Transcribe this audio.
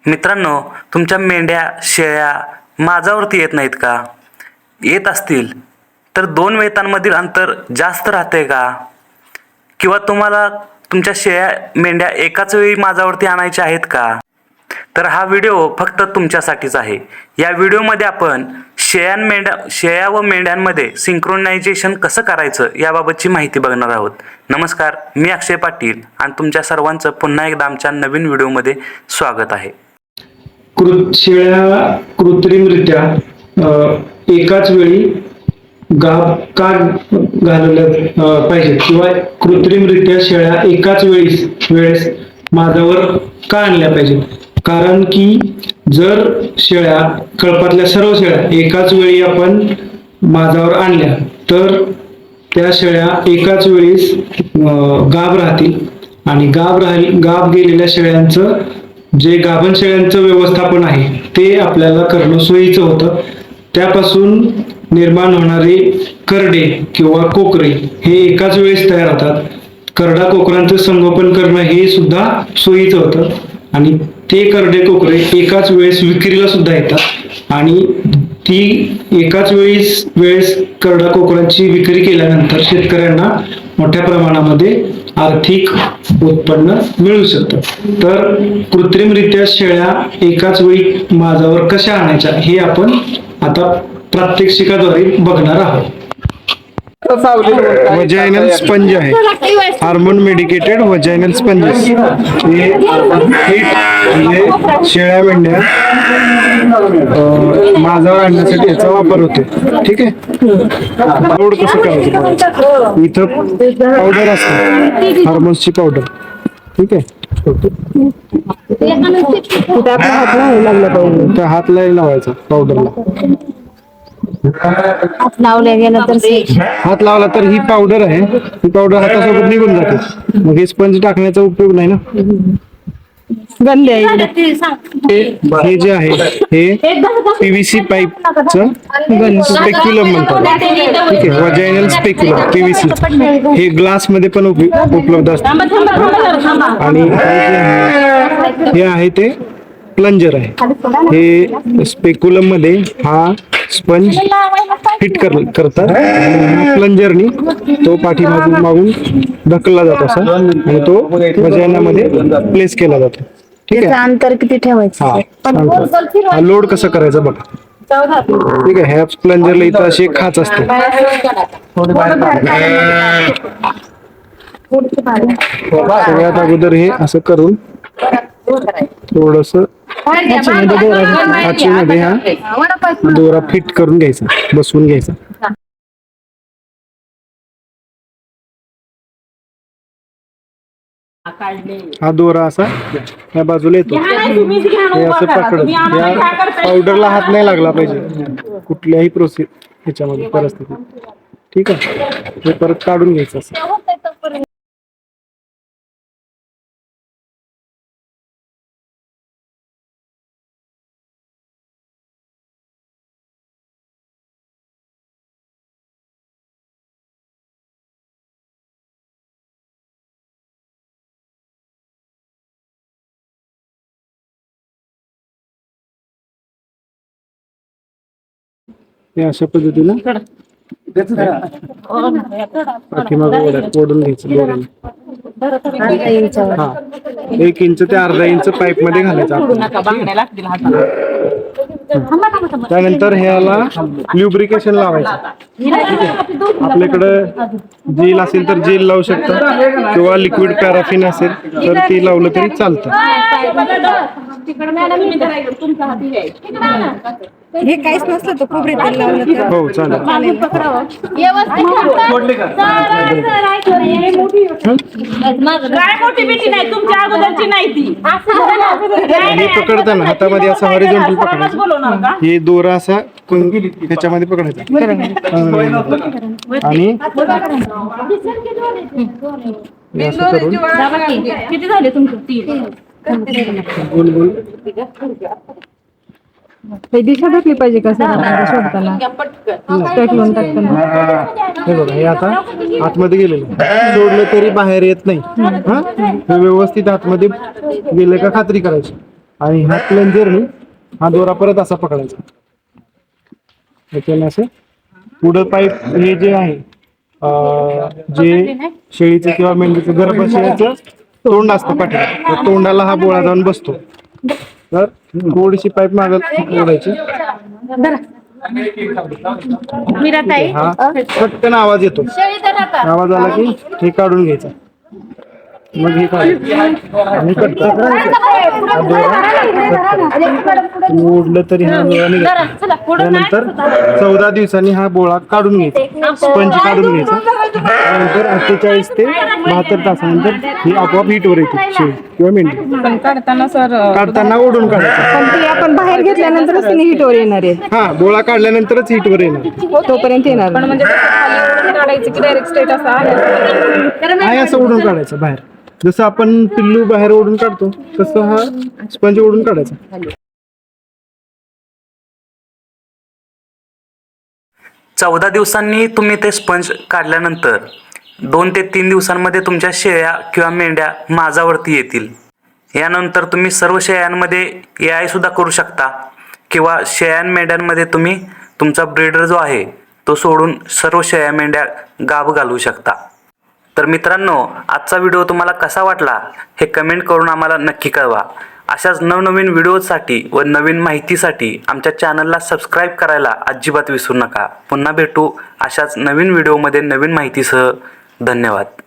मित्रांनो, तुमच्या मेंढ्या, शेळ्या माझ्यावरती येत नाहीत का? येत असतील तर 2 वेतांमधील अंतर जास्त राहते का? किंवा तुम्हाला तुमच्या शेळ्या, मेंढ्या एकाच वेळी माझ्यावरती आणायच्या आहेत का? तर हा व्हिडिओ फक्त तुमच्यासाठीच आहे. या व्हिडिओमध्ये आपण शेळ्या व मेंढ्यांमध्ये सिंक्रोनायझेशन कसं करायचं याबाबतची माहिती बघणार आहोत. नमस्कार, मी अक्षय पाटील आणि तुमच्या सर्वांचं पुन्हा एकदा आमच्या नवीन व्हिडिओमध्ये स्वागत आहे. शेळ्या कृत्रिमरित्या एकाच वेळी गाभ का घालवल्या पाहिजेत किंवा कृत्रिमरित्या शेळ्या एकाच वेळेस माझ्यावर का आणल्या पाहिजेत? कारण की जर शेळ्या, कळपातल्या सर्व शेळ्या एकाच वेळी आपण माझ्यावर आणल्या तर त्या शेळ्या एकाच वेळेस गाभ राहतील आणि गाभ गेलेल्या शेळ्यांचं जे गाभण शेळ्यांचं व्यवस्थापन आहे ते आपल्याला करणं सोयीचं होतं. त्यापासून निर्माण होणारे करडे किंवा कोकरे हे एकाच वेळेस तयार होतात. करडा कोकरांचं संगोपन करणं हे सुद्धा सोयीचं होतं आणि ते करडे कोकरे एकाच वेळेस विक्रीला सुद्धा येतात आणि ती एकाच वेळेस करडा कोकरांची विक्री केल्यानंतर शेतकऱ्यांना मोठ्या प्रमाणामध्ये आर्थिक उत्पन्न मिळू शकतं. तर कृत्रिमरित्या शेळ्या एकाच वेळी माझ्यावर कशा आणायच्या हे आपण आता प्रात्यक्षिकाद्वारे बघणार आहोत. वजायनल स्पंज आहे, हार्मोन मेडिकेटेड वजायनल स्पंजेस. हे म्हणजे शेळ्या, मेंढ्या माझ्यावर आणण्यासाठी याचा वापर होते. ठीक आहे. लोड कसं करायचं? इथं पावडर असते, हार्मोन्सची पावडर. ठीक आहे. हात लावायचा पावडरला. हात लावला तर ही पावडर आहे, ही पावडर हातासोबत निघून जाते. मग हे स्पंज टाकण्याचा उपयोग नाही ना. हे जे आहे हे पीव्हीसी पाईपचं स्पेक्युलम म्हणतात. ठीक आहे. वजायनल स्पेक्युलम पीव्हीसी हे ग्लास मध्ये पण उपलब्ध असतात. आणि हे आहे ते प्लंजर आहे. हे स्पेक्युलम मध्ये हा स्पंज फिट करतात आणि प्लंजरनी तो पाठीमागून ढकलला जातो असा आणि तो वजायनामध्ये प्लेस केला जातो. ठीक आहे. अंतर किती ठेवायचं? हा लोड कसं करायचं बघा. ठीक आहे. ह्या प्लंजरला इथं अशी एक खाच असते. सगळ्यात अगोदर हे असं करून थोडस मध्ये हा दोरा फिट करून घ्यायचा, बसवून घ्यायचा. हा दोरा असा या बाजूला येतो. हे असं पकडत या पावडरला हात नाही लागला पाहिजे कुठल्याही ह्याच्यामध्ये परिस्थितीत. ठीक आहे. हे परत काढून घ्यायचं असं. हे अशा पद्धतीनं पाठीमागं ओढून घ्यायचं दोऱ्याने. हा 1 इंच ते अर्धा इंच पाईप मध्ये घालायचं. त्यानंतर ह्याला ल्युब्रिकेशन लावायचं. आपल्याकडं जेल असेल तर जेल लावू शकता किंवा लिक्विड पॅराफिन असेल तर ती लावलं तरी चालतं. हे काहीच नसलं तर खोबरे तेल लावलं तर हो चालेल. हे पकडताना हातामध्ये असं हॉरिझॉन्टल पकडायचं. हे दोरा असा ह्याच्यामध्ये पकडायचा आणि असं करून किती झाले तुमचे? गोल गोल दिशा टाकली पाहिजे का सर सोडताना? टाकून टाकताना हे बघा, हे आता आतमध्ये गेलेलं सोडलं तरी बाहेर येत नाही. हा, हे व्यवस्थित आतमध्ये गेले का खात्री करायची. आणि ह्या प्लंजरनी हा दोरा परत असा पकडायचा. याच्याने असं पुढं पाईप हे जे आहे जे शेळीचं किंवा मेंढीचं गर्भाशयाचं तोंड असतं पाठीला, त्या तोंडाला हा बोळा जाऊन बसतो. तर थोडीशी पाईप मागं ओढायची. हा पटकन आवाज येतो. आवाज आला की हे काढून घ्यायचं. मग हे आणि कट ओढलं तरी हा बोळा निघाला. त्यानंतर 14 दिवसांनी हा बोळा काढून घ्यायचा, स्पंज काढून घ्यायचा. त्यानंतर 48 ते 72 तासानंतर ही आपोआप हिटवर येते शेळी किंवा मेंढी. पण काढताना सर काढताना ओढून काढायचं. पण ती आपण बाहेर घेतल्यानंतरच तिने हिटवर येणार आहे. हा बोळा काढल्यानंतरच हिटवर येणार. तोपर्यंत येणार पण म्हणजे काढायचं की डायरेक्ट स्ट्रेट असं आहे असं ओढून काढायचं बाहेर. जसं आपण पिल्लू बाहेर ओढून काढतो तसं हा स्पंज ओढून काढायचा. 14 दिवसांनी तुम्ही ते स्पंज काढल्यानंतर 2 ते 3 दिवसांमध्ये तुमच्या शेळ्या किंवा मेंढ्या माझावरती येतील. यानंतर तुम्ही सर्व शेळ्यांमध्ये AI सुद्धा करू शकता किंवा शेळ्या मेंढ्यांमध्ये तुम्ही तुमचा ब्रीडर जो आहे तो सोडून सर्व शेळ्या मेंढ्या गाभ घालवू शकता. तर मित्रांनो, आजचा व्हिडिओ तुम्हाला कसा वाटला हे कमेंट करून आम्हाला नक्की कळवा. अशाच नवनवीन व्हिडिओसाठी व नवीन माहितीसाठी आमच्या चॅनलला सबस्क्राईब करायला अजिबात विसरू नका. पुन्हा भेटू अशाच नवीन व्हिडिओमध्ये नवीन माहितीसह. धन्यवाद.